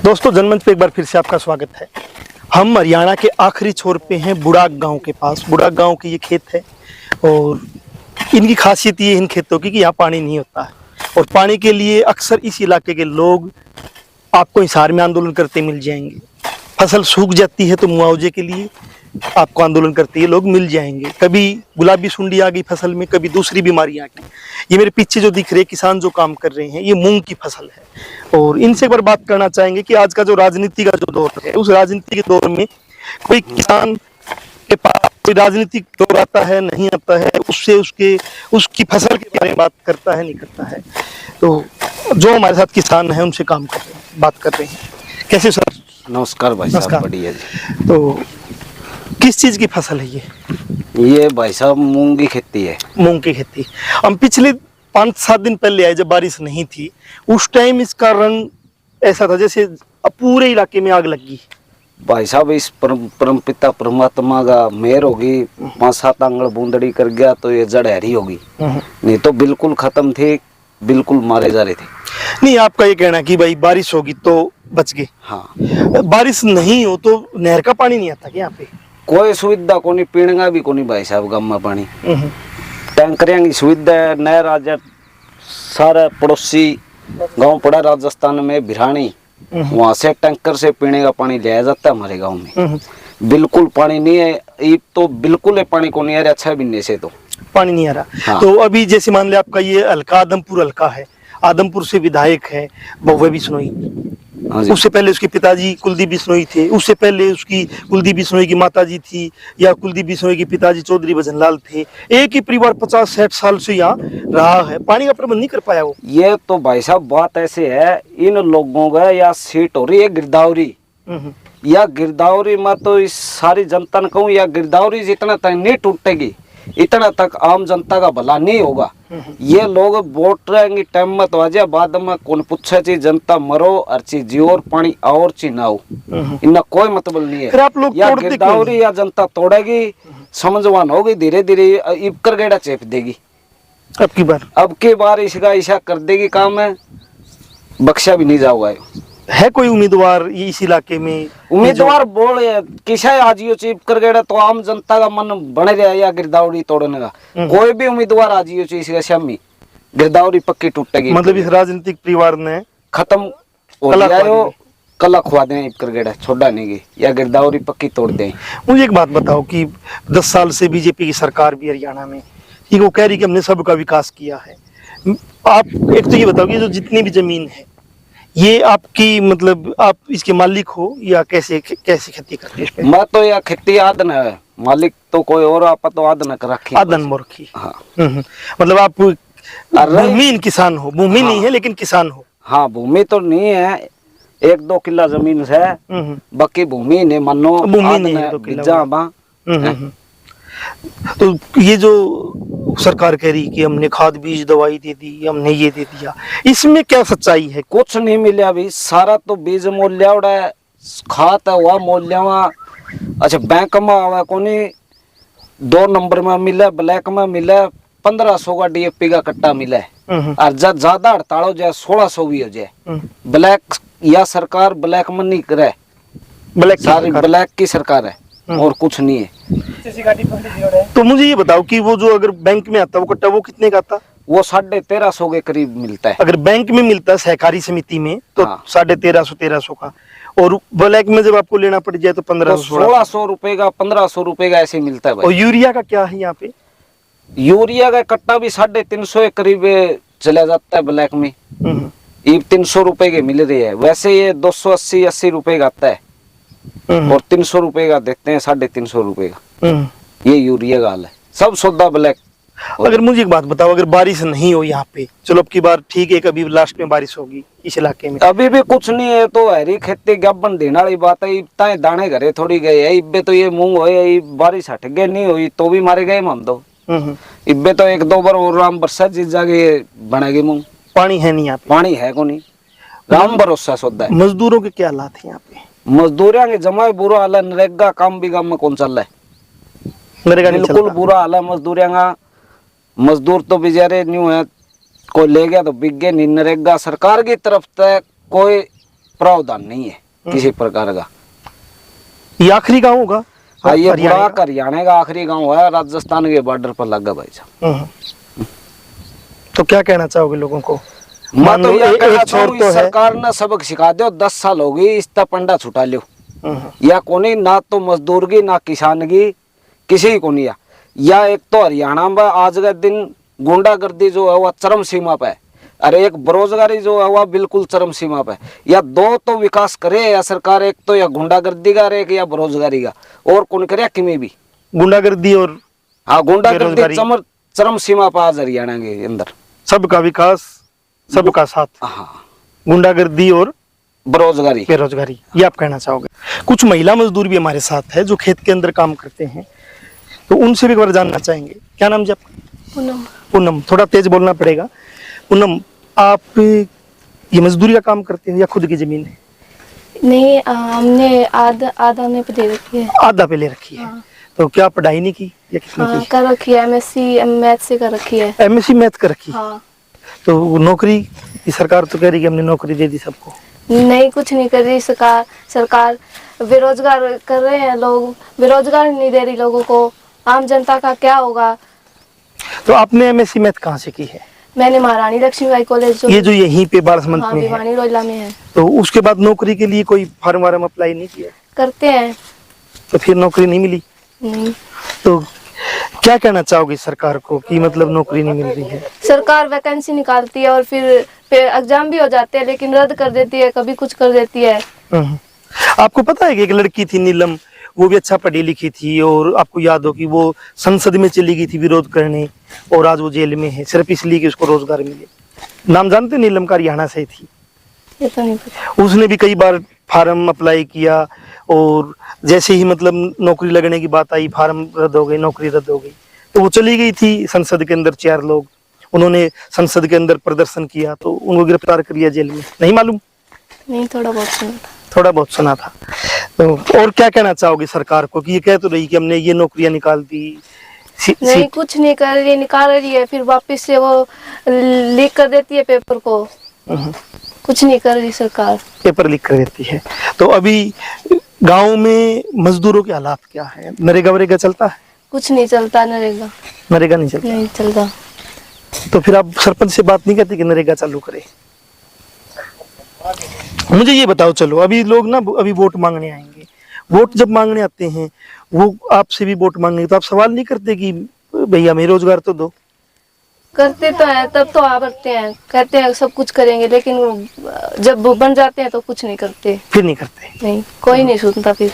दोस्तों, जनमंच पे एक बार फिर से आपका स्वागत है। हम हरियाणा के आखिरी छोर पे हैं, बुढ़ाक गांव के पास। बुढ़ाक गांव के ये खेत है और इनकी खासियत ये इन खेतों की कि यहाँ पानी नहीं होता है और पानी के लिए अक्सर इस इलाके के लोग आपको हिसार में आंदोलन करते मिल जाएंगे। फसल सूख जाती है तो मुआवजे के लिए आपको आंदोलन करते लोग मिल जाएंगे। कभी गुलाबी सुंडी आ गई फसल में, कभी दूसरी बीमारी आ गई। ये मेरे पीछे जो दिख रहे किसान जो काम कर रहे हैं, ये मूंग की फसल है और इनसे एक बार बात करना चाहेंगे कि आज का जो राजनीति का जो दौर है, उस राजनीति के दौर में कोई किसान के पास कोई राजनीतिक दौर आता है नहीं आता है, उससे उसकी फसल के बारे में बात करता है नहीं करता है। तो जो हमारे साथ किसान है उनसे काम कर रहे हैं, बात कर रहे हैं। कैसे सर? नमस्कार भाई साहब, बढ़िया जी। तो किस चीज की फसल है ये भाई साहब मूंग की खेती है। मूंग की खेती। हम पिछले 5-7 दिन पहले आए जब बारिश नहीं थी, उस टाइम इसका रंग ऐसा था जैसे पूरे इलाके में आग लगी। भाई साहब इस परम पिता परमात्मा का मेहर होगी, 5-7 आंगड़ बूंदड़ी कर गया तो ये जड़ हरी होगी, नहीं तो बिल्कुल खत्म थे, बिल्कुल मारे जा रहे थे। नहीं, आपका ये कहना कि भाई बारिश होगी तो बच गए। हाँ, बारिश नहीं हो तो नहर का पानी नहीं आता क्या यहाँ पे? कोई सुविधा को नहीं, पीने का भी को नहीं भाई साहब गाँव में पानी। टैंकरिया की सुविधा है, नहर आ जाए। सारा पड़ोसी गांव पड़ा राजस्थान में भिरानी, वहां से टैंकर से पीने का पानी लिया जाता है हमारे गांव में। बिल्कुल पानी नहीं है, ये तो बिल्कुल है पानी को नहीं आ रहा, अच्छा भी से तो पानी नहीं आ रहा। हाँ। तो अभी जैसे मान ले आपका ये हल्का आदमपुर हल्का है, आदमपुर से विधायक है बहुवे बिश्नोई। हाँ जी। उससे पहले उसके पिताजी कुलदीप बिश्नोई थे, उससे पहले उसकी कुलदीप बिश्नोई की माताजी थी या कुलदीप बिश्नोई के पिताजी चौधरी भजनलाल थे। एक ही परिवार 50-60 साल से यहाँ रहा है, पानी का प्रबंध नहीं कर पाया वो। ये तो भाई साहब बात ऐसे है, इन लोगों का या सीट हो रही है गिरदावरी, या गिरदावरी में तो इस सारी जनता ने कहूँ, या गिरदावरी जितना तक नहीं टूटेगी इतना तक आम जनता का भला नहीं होगा। ये लोग वोट रहेंगे टाइम में तो आजा, बाद में कौन पूछे चीज जनता मरो और चीज जियो और पानी और चीज ना हो, इनका कोई मतलब नहीं है। फिर आप लोग या गिरदावरी या जनता तोड़ेगी, समझवान होगी, धीरे धीरे इबकर गेड़ा चेप देगी। अब की बार इसका ऐसा कर देगी काम है, बख्शा भी नहीं जाओगा। है कोई उम्मीदवार इस इलाके में? उम्मीदवार बोल किसा आजियो चीप कर गया तो आम जनता का मन बने रहा या गिरदावरी तोड़ने का। कोई भी उम्मीदवार आजियो चीज शामी गिरदावरी पक्की टूटेगी। मतलब इस राजनीतिक परिवार ने खत्म हो गया, कला खुआ दें कर गया, छोड़ा नहीं गई या गिरदावरी पक्की तोड़ दें। मुझे एक बात बताओ कि 10 साल से बीजेपी की सरकार भी हरियाणा में ये वो कह रही कि हमने सबका विकास किया है। आप एक तो ये बताओ कि जो जितनी भी जमीन है ये आपकी, मतलब आप इसके मालिक हो या कैसे खेती करते हैं? मैं तो यह खेती आदन है, मालिक तो कोई और, आप तो आदन कर रखी आदन मूर्खी। हाँ। मतलब आप भूमिहीन किसान हो? भूमि नहीं है लेकिन किसान हो? हाँ, भूमि तो नहीं है, 1-2 किला जमीन है, बाकी भूमि नहीं मानो, भूमि नहीं है। तो ये जो सरकार कह रही कि हमने खाद बीज दवाई दे दी, हमने ये दे दिया, इसमें क्या सच्चाई है? कुछ नहीं मिला अभी, सारा तो बीज मूल्य है, खाद हुआ मूल्य। अच्छा, बैंक में आवा कोनी, 2 नंबर में मिला, ब्लैक में मिला 1500 का डीएपी का कट्टा मिला है। और जब ज्यादा हड़ताल हो जाए 1600 भी हो जाए, ब्लैक या सरकार ब्लैक में नहीं करे, सारी ब्लैक की सरकार है और कुछ नहीं है। तो मुझे ये बताओ कि वो जो अगर बैंक में आता वो कट्टा वो कितने का आता? वो 1350 के करीब मिलता है। अगर बैंक में मिलता है सहकारी समिति में तो हाँ। 1350 का, और ब्लैक में जब आपको लेना पड़ जाए तो 1600 रुपए का, 1500 रुपए का ऐसे मिलता है भाई। और यूरिया का क्या है यहाँ पे? यूरिया का कट्टा भी 350 के करीब चला जाता है ब्लैक में, ये 300 रुपए के मिल रही है। वैसे ये 280-80 रुपए का आता है और 300 रुपए का देते हैं, 350 रुपए का। ये यूरिया का हाल है, सब सौदा ब्लैक। अगर मुझे एक बात बताओ, अगर बारिश नहीं हो यहाँ पे, चलो अब की बार ठीक है, कभी लास्ट में बारिश होगी इस इलाके में, अभी भी कुछ नहीं है तो हरी खेती गबन देने वाली बात है। इतना दाने घरे थोड़ी गए है, इब्बे तो ये मूंग होए, बारिश हट गए नहीं हुई तो भी मारे गए हम दो। इब्बे तो 1-2 बार और राम बरसात जिस जाके बनेगी मूंग। पानी है नहीं यहाँ पे, पानी है को नहीं, राम भरोसा सौदा है। मजदूरों के क्या हालात है यहाँ पे? मजदूरिया के जमा बुरा हाल है, नरेगा काम भी गाँव में कौन चल रहा है? बिल्कुल बुरा हाल है मजदूरिया का। मजदूर तो बेचारे न्यू है, कोई ले गया तो बिक गए नहीं। नरेगा सरकार की तरफ से कोई प्रावधान नहीं है किसी प्रकार का। ये आखिरी गांव होगा? हाँ, ये हरियाणा बुराक हरियाणा का आखिरी गांव है, राजस्थान के बॉर्डर पर लगा भाई साहब। तो क्या कहना चाहोगे लोगों को? मैं मान तो लो यह कहना एक छोर चाहूँ, तो है। सरकार ने सबक सिखा दो, 10 साल हो गई इसका पंडा छुटा लो। या कोनी ना तो मजदूर की ना किसान की किसी को नहीं। या एक तो हरियाणा में आज का दिन गुंडागर्दी जो है वह चरम सीमा पे है, अरे एक बेरोजगारी जो है वह बिल्कुल चरम सीमा पे है। या दो तो विकास करे या सरकार, एक तो या गुंडागर्दी का एक या बेरोजगारी का, और कौन करे कि में भी गुंडागर्दी और हाँ गुंडागर्दी बेरोजगारी। चरम सीमा पर आज हरियाणा के अंदर। सबका विकास सबका साथ, हाँ गुंडागर्दी और बेरोजगारी। बेरोजगारी, ये आप कहना चाहोगे? कुछ महिला मजदूर भी हमारे साथ है जो खेत के अंदर काम करते हैं, तो उनसे भी एक बार जानना चाहेंगे। क्या नाम जी आपका? पूनम। पूनम, थोड़ा तेज बोलना पड़ेगा। पूनम, आप ये मजदूरी का काम करते हो या खुद की जमीन है? नहीं, हमने आधा में पे दे रखी है। आधा पे ले रखी है। हाँ। तो क्या पढ़ाई नहीं की या किसने हाँ, की? कर रखी है, MSc मैथ से कर रखी है। एमएससी मैथ कर रखी। हाँ। तो नौकरी की सरकार तो कह रही है कि हमने नौकरी दे दी सबको। नहीं, कुछ नहीं कर रही सरकार बेरोजगार कर रहे हैं लोग, बेरोजगार नहीं दे रही लोगों को। आम जनता का क्या होगा? तो आपने एमएससी मैथ कहाँ से की है? मैंने महारानी लक्ष्मीबाई कॉलेज ये जो यहीं पे बारसमंत हाँ में है, भिवानी रोइला में है। तो उसके बाद नौकरी के लिए कोई फॉर्म वार्म अप्लाई नहीं किया? करते हैं। तो फिर नौकरी नहीं मिली? नहीं, तो क्या कहना चाहोगे सरकार को कि मतलब नौकरी नहीं मिल रही है? सरकार वैकेंसी निकालती है और फिर एग्जाम भी हो जाते हैं, लेकिन रद्द कर देती है, कभी कुछ कर देती है। आपको पता है कि एक लड़की थी नीलम, वो भी अच्छा पढ़ी लिखी थी, और आपको याद हो कि वो संसद में चली गई थी विरोध करने, और आज वो जेल में है सिर्फ इसलिए कि उसको रोजगार मिले। नाम जानते हो? नीलम का, हरियाणा से थी। ये तो नहीं पता। उसने भी कई बार फार्म अप्लाई किया, और जैसे ही मतलब नौकरी लगने की बात आई, फार्म रद्द हो गई, नौकरी रद्द हो गई। तो वो चली गई थी संसद के अंदर, 4 लोग उन्होंने संसद के अंदर प्रदर्शन किया, तो उनको गिरफ्तार कर लिया जेल में। नहीं मालूम? नहीं, थोड़ा बहुत सुना था। थोड़ा बहुत सुना था। तो और क्या कहना चाहोगे सरकार को कि ये कह तो रही कि हमने ये नौकरियां निकाल दी? नहीं, कुछ नहीं कर रही, निकाल रही है, फिर वापस से वो लीक कर देती है पेपर को। कुछ नहीं कर रही सरकार, पेपर लीक कर देती है। तो अभी गांव में मजदूरों के हालात क्या है? नरेगा वरेगा चलता है? कुछ नहीं चलता। नरेगा नरेगा नहीं चलता? नहीं चलता। तो फिर आप सरपंच से बात नहीं करते कि नरेगा चालू करे? मुझे ये बताओ, चलो अभी लोग ना अभी वोट मांगने आएंगे, वोट जब मांगने आते हैं वो आपसे भी वोट मांगने, तो आप सवाल नहीं करते कि भैया हमें रोजगार तो दो? करते तो है, तब तो आवरते हैं, कहते हैं सब कुछ करेंगे, लेकिन जब वो बन जाते हैं तो कुछ नहीं करते। फिर नहीं करते? नहीं, कोई नहीं सुनता फिर।